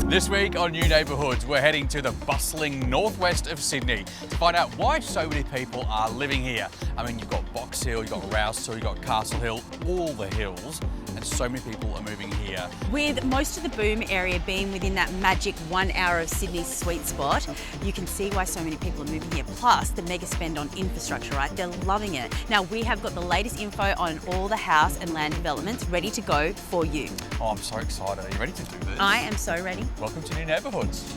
This week on New Neighbourhoods, we're heading to the bustling northwest of Sydney to find out why so many people are living here. I mean, you've got Box Hill, you've got Rawson Hill, you've got Castle Hill, all the hills, and so many people are moving here. With most of the boom area being within that magic 1 hour of Sydney's sweet spot, you can see why so many people are moving here. Plus, the mega spend on infrastructure, right? They're loving it. Now, we have got the latest info on all the house and land developments ready to go for you. Oh, I'm so excited. Are you ready to do this? I am so ready. Welcome to New Neighbourhoods.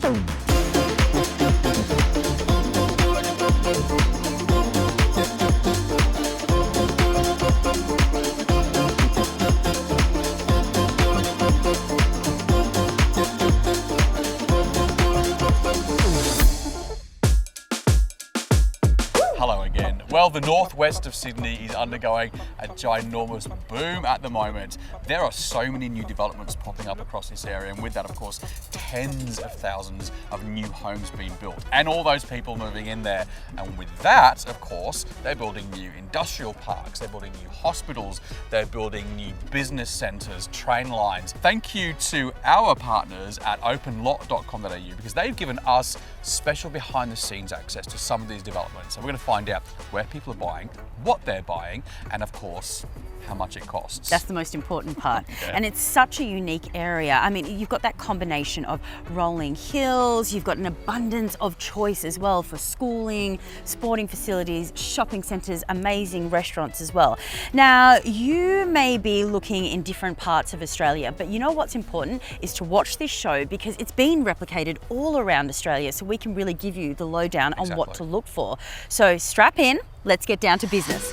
Hello again. Well, the northwest of Sydney is undergoing a ginormous boom at the moment. There are so many new developments popping up across this area, and with that, of course, tens of thousands of new homes being built, and all those people moving in there. And with that, of course, they're building new industrial parks, they're building new hospitals, they're building new business centres, train lines. Thank you to our partners at OpenLot.com.au, because they've given us special behind-the-scenes access to some of these developments. So we're going to find out where people are buying, what they're buying, and of course, how much it costs. That's the most important part. Yeah. And it's such a unique area. I mean, you've got that combination of rolling hills, you've got an abundance of choice as well for schooling, sporting facilities, shopping centres, amazing restaurants as well. Now, you may be looking in different parts of Australia, but you know what's important is to watch this show, because it's been replicated all around Australia, so we can really give you the lowdown on what to look for. So strap in, let's get down to business.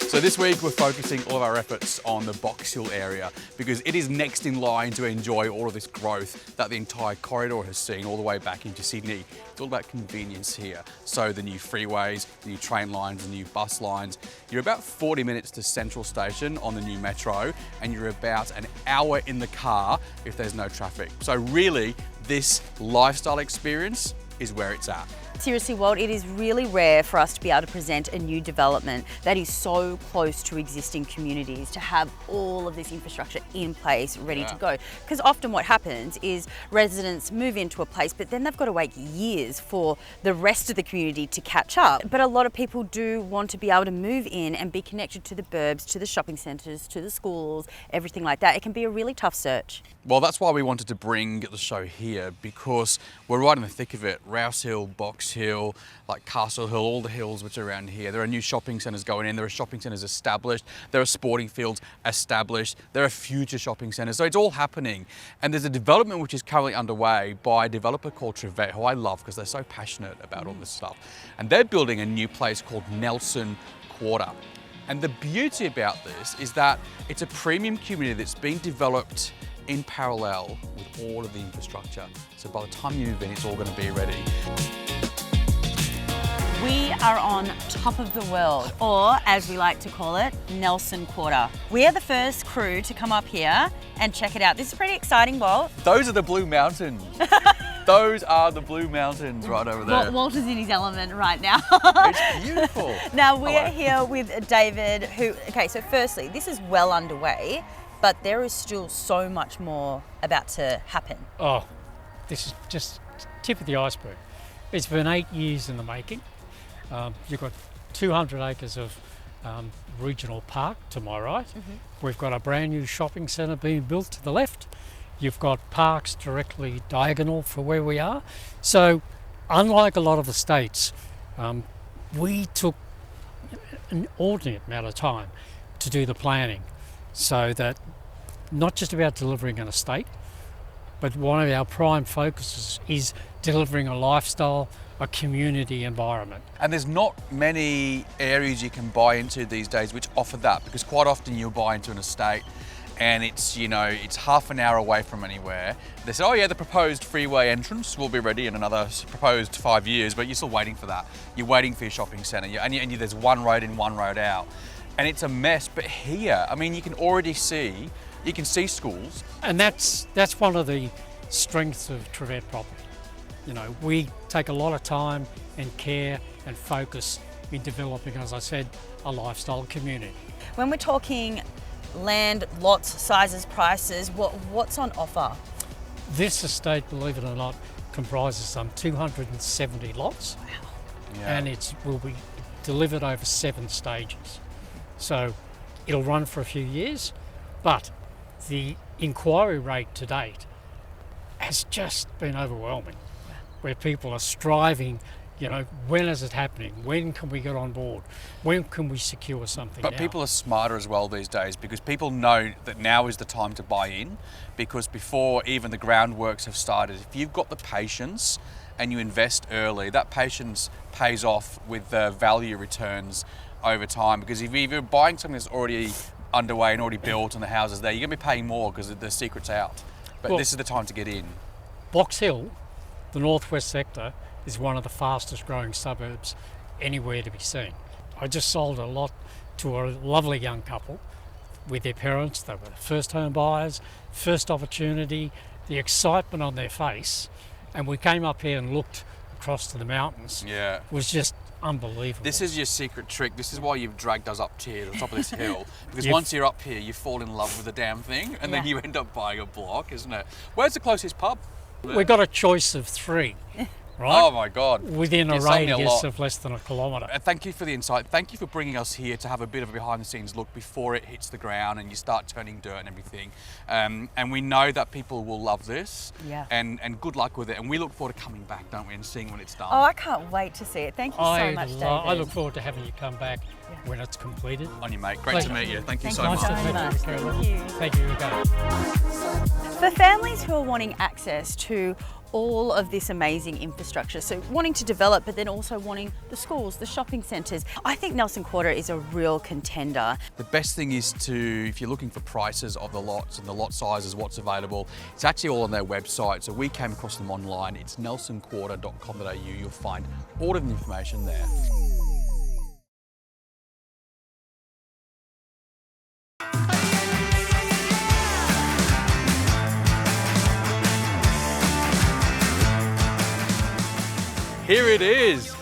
So this week we're focusing all of our efforts on the Box Hill area, because it is next in line to enjoy all of this growth that the entire corridor has seen all the way back into Sydney. It's all about convenience here. So the new freeways, the new train lines, the new bus lines. You're about 40 minutes to Central Station on the new metro, and you're about an hour in the car if there's no traffic. So really, this lifestyle experience is where it's at. Seriously, Walt, it is really rare for us to be able to present a new development that is so close to existing communities, to have all of this infrastructure in place, ready to go. Because often what happens is residents move into a place, but then they've got to wait years for the rest of the community to catch up. But a lot of people do want to be able to move in and be connected to the burbs, to the shopping centres, to the schools, everything like that. It can be a really tough search. Well, that's why we wanted to bring the show here, because we're right in the thick of it. Rouse Hill, Box Hill, like Castle Hill, all the hills which are around here. There are new shopping centres going in, there are shopping centres established, there are sporting fields established, there are future shopping centres, so it's all happening. And there's a development which is currently underway by a developer called Trevette, who I love because they're so passionate about all this stuff. And they're building a new place called Nelson Quarter. And the beauty about this is that it's a premium community that's being developed in parallel with all of the infrastructure. So by the time you move in, it's all going to be ready. We are on top of the world, or as we like to call it, Nelson Quarter. We are the first crew to come up here and check it out. This is pretty exciting, Walt. Those are the Blue Mountains. Those are the Blue Mountains right over there. Walt is in his element right now. It's beautiful. Now we're here with David, who, okay, so firstly, this is well underway, but there is still so much more about to happen. Oh, this is just tip of the iceberg. It's been 8 years in the making. You've got 200 acres of regional park to my right. We've got a brand new shopping centre being built to the left. You've got parks directly diagonal for where we are. So unlike a lot of the states, we took an ordinate amount of time to do the planning, so that not just about delivering an estate, but one of our prime focuses is delivering a lifestyle, a community environment. And there's not many areas you can buy into these days which offer that, because quite often you'll buy into an estate and it's, you know, it's half an hour away from anywhere. They say, oh yeah, the proposed freeway entrance will be ready in another proposed 5 years, but you're still waiting for that. You're waiting for your shopping centre, and there's one road in, one road out. And it's a mess. But here, I mean, you can already see, you can see schools. And that's one of the strengths of Trevette Property. You know, we take a lot of time and care and focus in developing, as I said, a lifestyle community. When we're talking land, lots, sizes, prices, what's on offer? This estate, believe it or not, comprises some 270 lots, Yeah. and it will be delivered over 7 stages. So it'll run for a few years, but the inquiry rate to date has just been overwhelming, where people are striving, you know, when is it happening? When can we get on board? When can we secure something? But now? people are smarter as well these days, because people know that now is the time to buy in, because before even the groundworks have started, if you've got the patience and you invest early, that patience pays off with the value returns over time. Because if you're buying something that's already underway and already built and the houses there, you're going to be paying more because the secret's out. But Well, this is the time to get in. Box Hill, the northwest sector, is one of the fastest growing suburbs anywhere to be seen. I just sold a lot to a lovely young couple with their parents. They were first home buyers, first opportunity, the excitement on their face. And we came up here and looked across to the mountains. Yeah. It was just unbelievable. This is your secret trick. This is why you've dragged us up here to the top of this hill. Because You've- once you're up here, you fall in love with the damn thing, and then Yeah. you end up buying a block, isn't it? Where's the closest pub? We've got a choice of 3, right? Oh my God. Within a You're selling me a radius lot. of less than a kilometre. Thank you for the insight. Thank you for bringing us here to have a bit of a behind the scenes look before it hits the ground and you start turning dirt and everything. And we know that people will love this. Yeah. And good luck with it. And we look forward to coming back, don't we, and seeing when it's done. Oh, I can't wait to see it. Thank you so much, David. I look forward to having you come back when it's completed. On you, mate. Great Pleasure. to meet you. Thank you Thank so you much. so Nice to much. meet you, Caroline. Thank you. Thank you again. For families who are wanting access to all of this amazing infrastructure, so wanting to develop but then also wanting the schools, the shopping centres, I think Nelson Quarter is a real contender. The best thing is to, if you're looking for prices of the lots and the lot sizes, what's available, it's actually all on their website. So we came across them online. It's nelsonquarter.com.au. You'll find all of the information there. Here it is.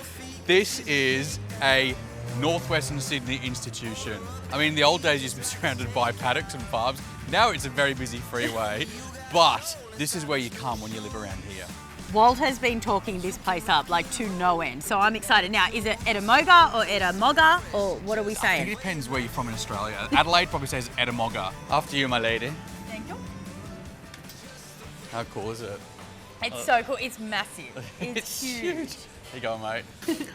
This is a Northwestern Sydney institution. I mean, in the old days, you used to be surrounded by paddocks and farms. Now it's a very busy freeway, but this is where you come when you live around here. Walt has been talking this place up like to no end, so I'm excited. Now, is it Edamoga or Edamoga, or what are we I think saying? it depends where you're from in Australia. Adelaide probably says Edamoga. After you, my lady. Thank you. How cool is it? It's so cool. It's massive. It's huge. There you go, mate.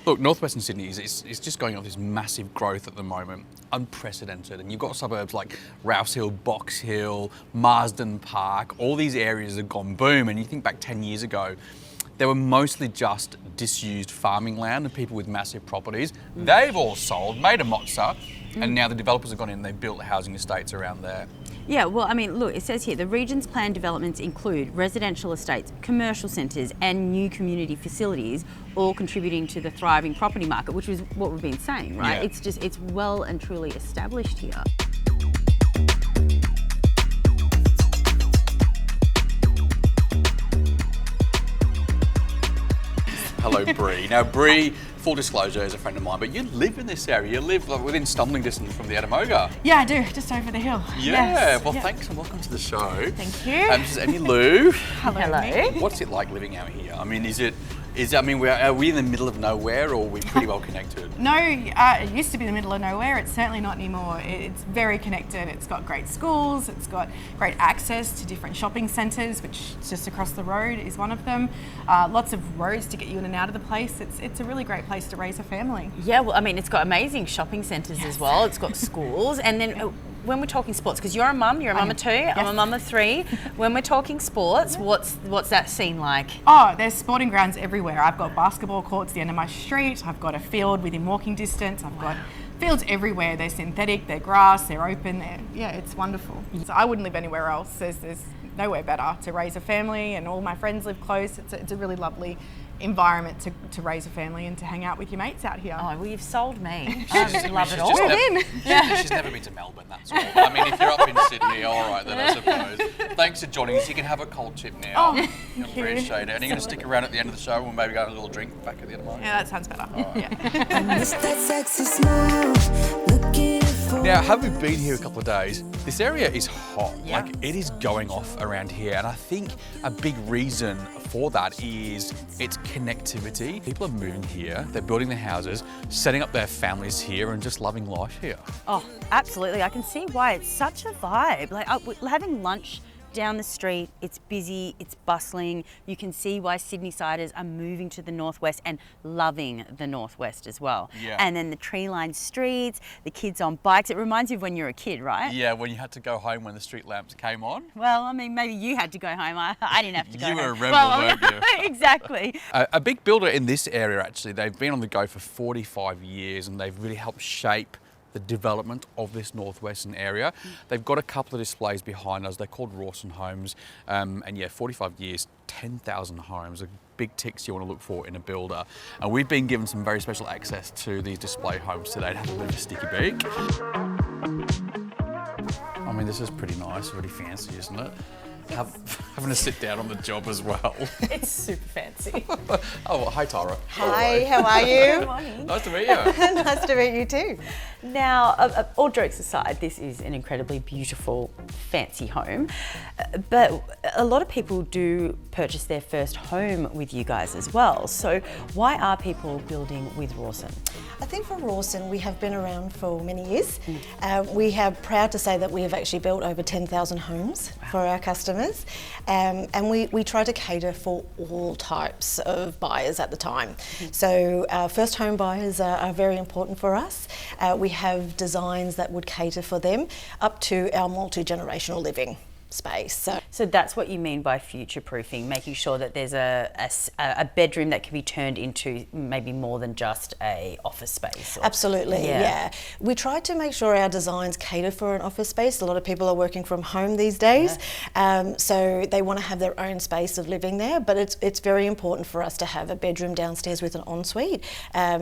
Look, Northwestern Sydney is just going on this massive growth at the moment, unprecedented. And you've got suburbs like Rouse Hill, Box Hill, Marsden Park. All these areas have gone boom. And you think back 10 years ago, they were mostly just disused farming land and people with massive properties. They've all sold, made a mozza, and now the developers have gone in and they've built housing estates around there. Yeah, well, I mean, look, it says here the region's planned developments include residential estates, commercial centres, and new community facilities, all contributing to the thriving property market, which is what we've been saying, right? Yeah. It's well and truly established here. Hello, Bree. Now, Bree, full disclosure, is a friend of mine, but you live in this area. You live like, within stumbling distance from the Edamoga. Yeah, I do, just over the hill. Yeah, Yes. well, Yeah. thanks and welcome to the show. Thank you. This is Emmy Lou. Hello. What's it like living out here? I mean, are we in the middle of nowhere, or are we pretty well connected? No, it used to be the middle of nowhere. It's certainly not anymore. It's very connected. It's got great schools. It's got great access to different shopping centres, which is just across the road is one of them. Lots of roads to get you in and out of the place. It's a really great place to raise a family. Yeah, well, I mean, it's got amazing shopping centres as well. It's got schools. And then when we're talking sports, because you're a mum of 2, I'm a mum of 3. When we're talking sports, what's that scene like? Oh, there's sporting grounds everywhere. I've got basketball courts at the end of my street. I've got a field within walking distance. I've got fields everywhere. They're synthetic, they're grass, they're open. It's wonderful. So I wouldn't live anywhere else. There's nowhere better to raise a family, and all my friends live close. It's a really lovely environment to raise a family and to hang out with your mates out here. Oh, well, you've sold me. I love it all. She's never been to Melbourne, that's all. I mean, if you're up in Sydney, all right, then I suppose. Thanks for joining us. You can have a cold chip now. Oh, I thank you. appreciate it. And you're going to stick around at the end of the show and we'll maybe go have a little drink back at the end of the night? Yeah, that sounds better. Yeah. I miss that sexy smile, looking Now, having been here a couple of days, this area is hot. Yeah. Like, it is going off around here. And I think a big reason for that is its connectivity. People are moving here, they're building their houses, setting up their families here and just loving life here. Oh, absolutely. I can see why it's such a vibe. Like having lunch down the street, it's busy, it's bustling. You can see why Sydney-siders are moving to the northwest and loving the northwest as well. Yeah. And then the tree-lined streets, the kids on bikes. It reminds you of when you were a kid, right? Yeah, when you had to go home when the street lamps came on. Well, I mean, maybe you had to go home. I didn't have to go home. You were a rebel, weren't you? Exactly. A big builder in this area, actually, they've been on the go for 45 years and they've really helped shape the development of this northwestern area. They've got a couple of displays behind us. They're called Rawson Homes. And yeah, 45 years, 10,000 homes, are big ticks you want to look for in a builder. And we've been given some very special access to these display homes today to have a bit of a sticky beak. I mean, this is pretty nice, really fancy, isn't it? Having to sit down on the job as well. It's super fancy. Oh, well, hi Tara. Hi, how are you? Good morning. Nice to meet you. Nice to meet you too. Now, all jokes aside, this is an incredibly beautiful, fancy home. But a lot of people do purchase their first home with you guys as well. So why are people building with Rawson? I think for Rawson, we have been around for many years. We are proud to say that we have actually built over 10,000 homes for our customers. And we try to cater for all types of buyers at the time. So first home buyers are very important for us. We have designs that would cater for them up to our multi-generational living space. So that's what you mean by future-proofing, making sure that there's a bedroom that can be turned into maybe more than just a office space. Absolutely, yeah. We try to make sure our designs cater for an office space. A lot of people are working from home these days, so they want to have their own space of living there, but it's very important for us to have a bedroom downstairs with an ensuite,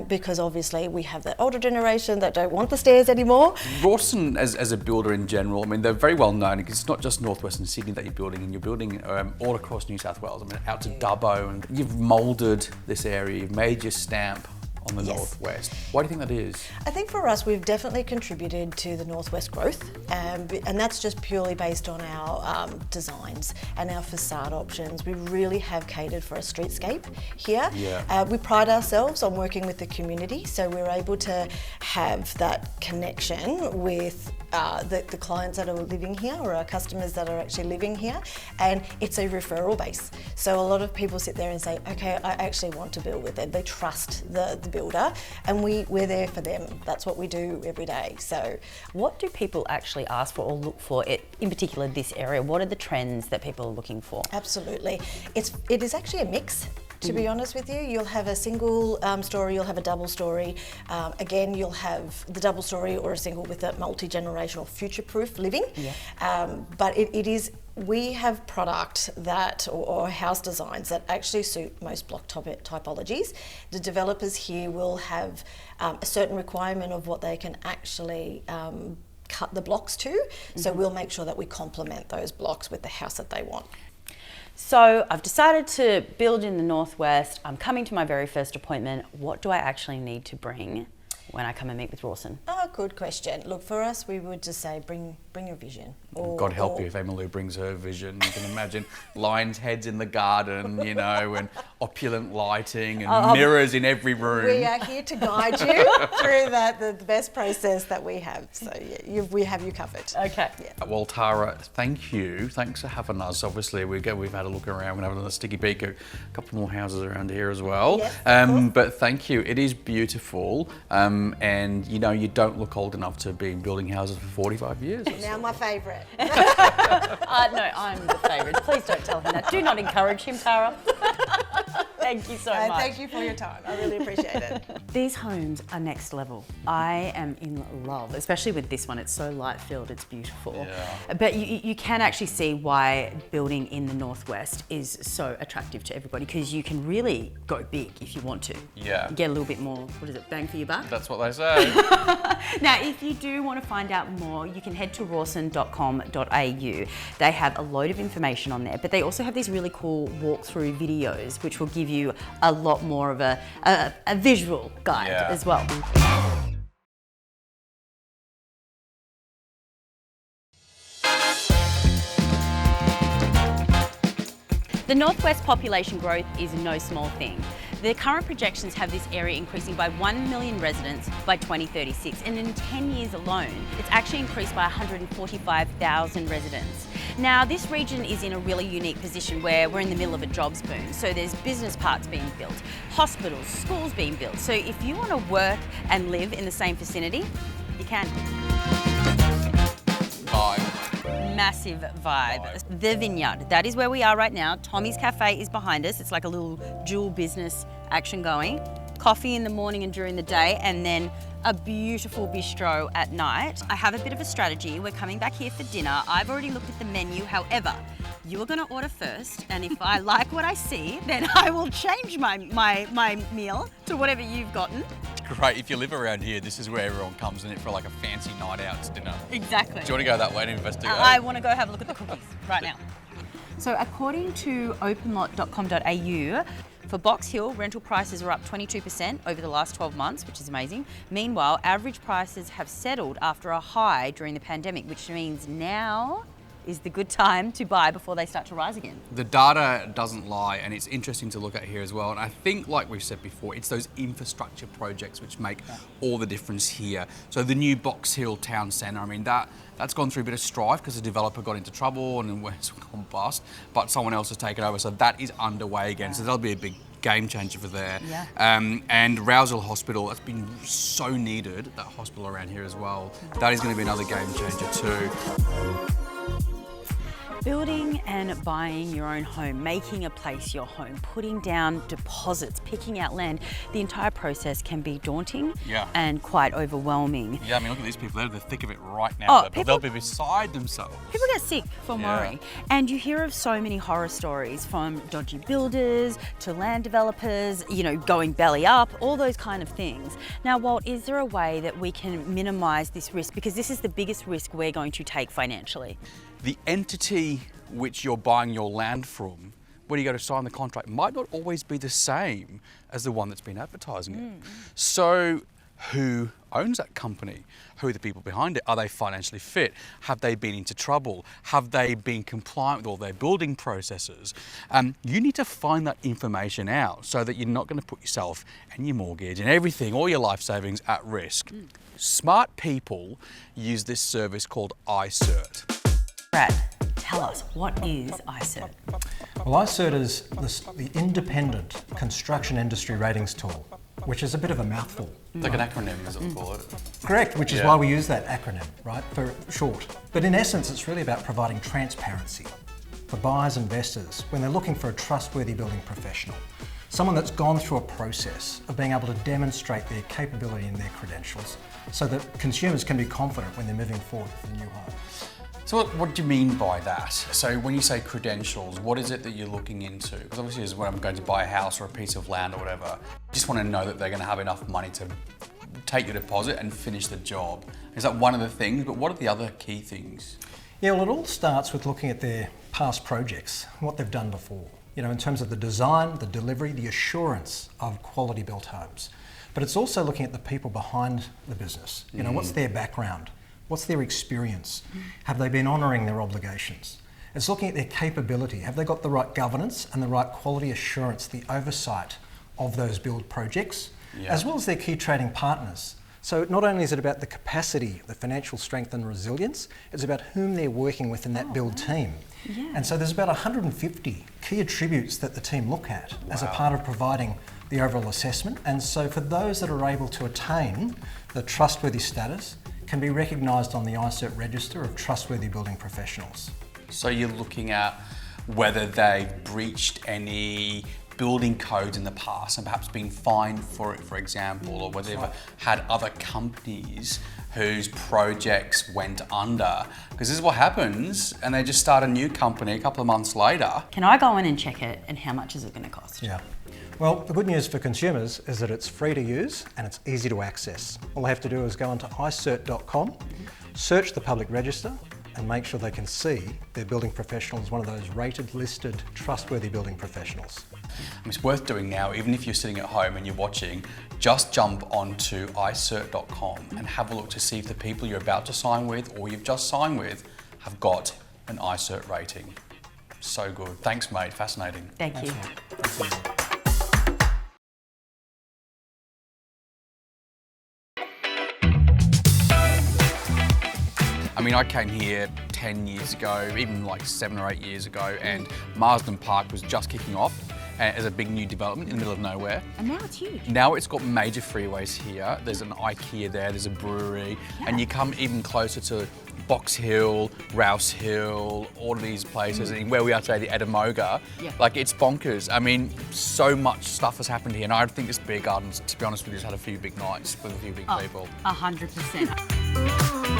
because obviously we have that older generation that don't want the stairs anymore. Rawson, as a builder in general, I mean, they're very well known because it's not just northwestern Sydney that you're building, and you're building all across New South Wales. I mean, out to Dubbo, and you've moulded this area, you've made your stamp on the northwest. Why do you think that is? I think for us, we've definitely contributed to the northwest growth, and that's just purely based on our designs and our facade options. We really have catered for a streetscape here. Yeah. We pride ourselves on working with the community, so we're able to have that connection with the clients that are living here, or our customers that are actually living here, and it's a referral base. So a lot of people sit there and say, okay, I actually want to build with them. They trust the builder, and we're there for them. That's what we do every day. So what do people actually ask for or look for, in particular this area? What are the trends that people are looking for? absolutely. It is actually a mix. To be honest with you, you'll have a single story, you'll have a double story. Again, you'll have the double story or a single with a multi-generational future-proof living. But we have product that, or house designs that actually suit most block typologies. The developers here will have a certain requirement of what they can actually cut the blocks to. So we'll make sure that we complement those blocks with the house that they want. So I've decided to build in the northwest. I'm coming to my very first appointment. What do I actually need to bring when I come and meet with Rawson? Oh, good question. Look, for us, we would just say bring your vision. God help you if Emily brings her vision. You can imagine lions' heads in the garden, you know, and opulent lighting and mirrors in every room. We are here to guide you through the best process that we have. So yeah, we have you covered. Okay. Yeah. Well, Tara, thank you. Thanks for having us. Obviously, we've had a look around. We're having a sticky beak, a couple more houses around here as well. Yes, of course. But thank you. It is beautiful. And you know, you don't look old enough to be building houses for 45 years. Now my favourite. No, I'm the favourite. Please don't tell him that. Do not encourage him, Tara. Thank you so much. Thank you for your time. I really appreciate it. These homes are next level. I am in love, especially with this one. It's so light-filled, it's beautiful. Yeah. But you can actually see why building in the northwest is so attractive to everybody, because you can really go big if you want to. Yeah. Get a little bit more, bang for your buck? That's what they say. Now, if you do want to find out more, you can head to Rawson.com.au. They have a load of information on there, but they also have these really cool walkthrough videos, which will give you a lot more of a visual guide as well. The Northwest population growth is no small thing. The current projections have this area increasing by 1 million residents by 2036, and in 10 years alone, it's actually increased by 145,000 residents. Now, this region is in a really unique position where we're in the middle of a jobs boom. So there's business parks being built, hospitals, schools being built. So if you want to work and live in the same vicinity, you can. Massive vibe. The Vineyard, that is where we are right now. Tommy's Cafe is behind us. It's like a little dual business action going. Coffee in the morning and during the day, and then a beautiful bistro at night. I have a bit of a strategy. We're coming back here for dinner. I've already looked at the menu. However, you are going to order first, and if I like what I see, then I will change my meal to whatever you've gotten. Great, if you live around here, this is where everyone comes in it for like a fancy night out to dinner. Exactly. Do you want to go that way and investigate? I want to go have a look at the cookies right now. So according to OpenLot.com.au, for Box Hill, rental prices are up 22% over the last 12 months, which is amazing. Meanwhile, average prices have settled after a high during the pandemic, which means now is the good time to buy before they start to rise again. The data doesn't lie, and it's interesting to look at here as well. And I think, like we've said before, it's those infrastructure projects which make all the difference here. So the new Box Hill Town Centre, I mean, that's gone through a bit of strife because the developer got into trouble and it's gone bust, but someone else has taken over. So that is underway again. So that'll be a big game changer for there. Yeah. And Rawson Hospital, that's been so needed, that hospital around here as well. That is going to be another game changer too. Building and buying your own home, making a place your home, putting down deposits, picking out land, the entire process can be daunting and quite overwhelming. Yeah, I mean, look at these people, they're in the thick of it right now. Oh, They'll be beside themselves. People get sick from worry. And you hear of so many horror stories, from dodgy builders to land developers, you know, going belly up, all those kind of things. Now, Walt, is there a way that we can minimise this risk? Because this is the biggest risk we're going to take financially. The entity which you're buying your land from, when you go to sign the contract, might not always be the same as the one that's been advertising it. So who owns that company? Who are the people behind it? Are they financially fit? Have they been into trouble? Have they been compliant with all their building processes? You need to find that information out so that you're not going to put yourself and your mortgage and everything, all your life savings at risk. Smart people use this service called ICIRT. Brad, tell us, what is ICIRT? Well, ICIRT is the independent construction industry ratings tool, which is a bit of a mouthful. Like an acronym, as we call it. Correct, which is why we use that acronym, right, for short. But in essence, it's really about providing transparency for buyers and investors when they're looking for a trustworthy building professional. Someone that's gone through a process of being able to demonstrate their capability and their credentials so that consumers can be confident when they're moving forward with a new home. So what do you mean by that? So when you say credentials, what is it that you're looking into? Because obviously is when I'm going to buy a house or a piece of land or whatever, I just want to know that they're going to have enough money to take your deposit and finish the job. Is that one of the things? But what are the other key things? Yeah, well, it all starts with looking at their past projects, what they've done before. You know, in terms of the design, the delivery, the assurance of quality built homes. But it's also looking at the people behind the business. You know, what's their background? What's their experience? Have they been honouring their obligations? It's looking at their capability. Have they got the right governance and the right quality assurance, the oversight of those build projects, as well as their key trading partners? So not only is it about the capacity, the financial strength and resilience, it's about whom they're working with in that build team. And so there's about 150 key attributes that the team look at as a part of providing the overall assessment. And so for those that are able to attain the trustworthy status, can be recognised on the ICIRT Register of Trustworthy Building Professionals. So you're looking at whether they breached any building codes in the past and perhaps been fined for it, for example, or whether they've had other companies whose projects went under. Because this is what happens, and they just start a new company a couple of months later. Can I go in and check it, and how much is it going to cost? Yeah. Well, the good news for consumers is that it's free to use and it's easy to access. All they have to do is go onto ICIRT.com, search the public register, and make sure they can see their building professional is one of those rated, listed, trustworthy building professionals. It's worth doing now, even if you're sitting at home and you're watching, just jump onto ICIRT.com and have a look to see if the people you're about to sign with or you've just signed with have got an ICIRT rating. So good. Thanks, mate. Fascinating. Thank you. I mean, I came here 10 years ago, even like 7 or 8 years ago, and Marsden Park was just kicking off as a big new development in the middle of nowhere. And now it's huge. Now it's got major freeways here. There's an IKEA there, there's a brewery, and you come even closer to Box Hill, Rouse Hill, all of these places, and where we are today, the Edamoga. Yeah. Like, it's bonkers. I mean, so much stuff has happened here, and I think this beer garden's, to be honest with you, has had a few big nights with a few big people. 100%.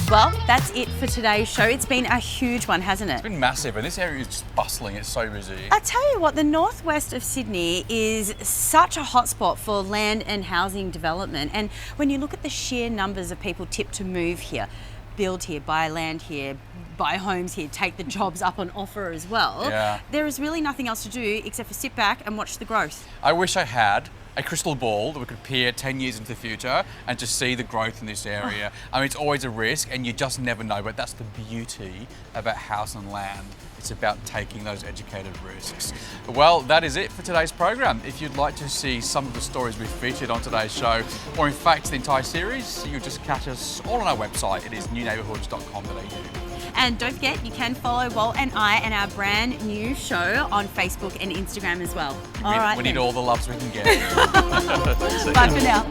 Well, that's it for today's show. It's been a huge one, hasn't it? It's been massive, and this area is just bustling. It's so busy. I tell you what, the northwest of Sydney is such a hotspot for land and housing development. And when you look at the sheer numbers of people tipped to move here, build here, buy land here, buy homes here, take the jobs up on offer as well, there is really nothing else to do except for sit back and watch the growth. I wish I had a crystal ball that we could peer 10 years into the future and just see the growth in this area. I mean, it's always a risk and you just never know, but that's the beauty about house and land. It's about taking those educated risks. Well, that is it for today's program. If you'd like to see some of the stories we've featured on today's show, or in fact the entire series, you'll just catch us all on our website. It is Neighbourhoods.com.au. And don't forget, you can follow Walt and I and our brand new show on Facebook and Instagram as well. We need all the loves we can get. Bye for now.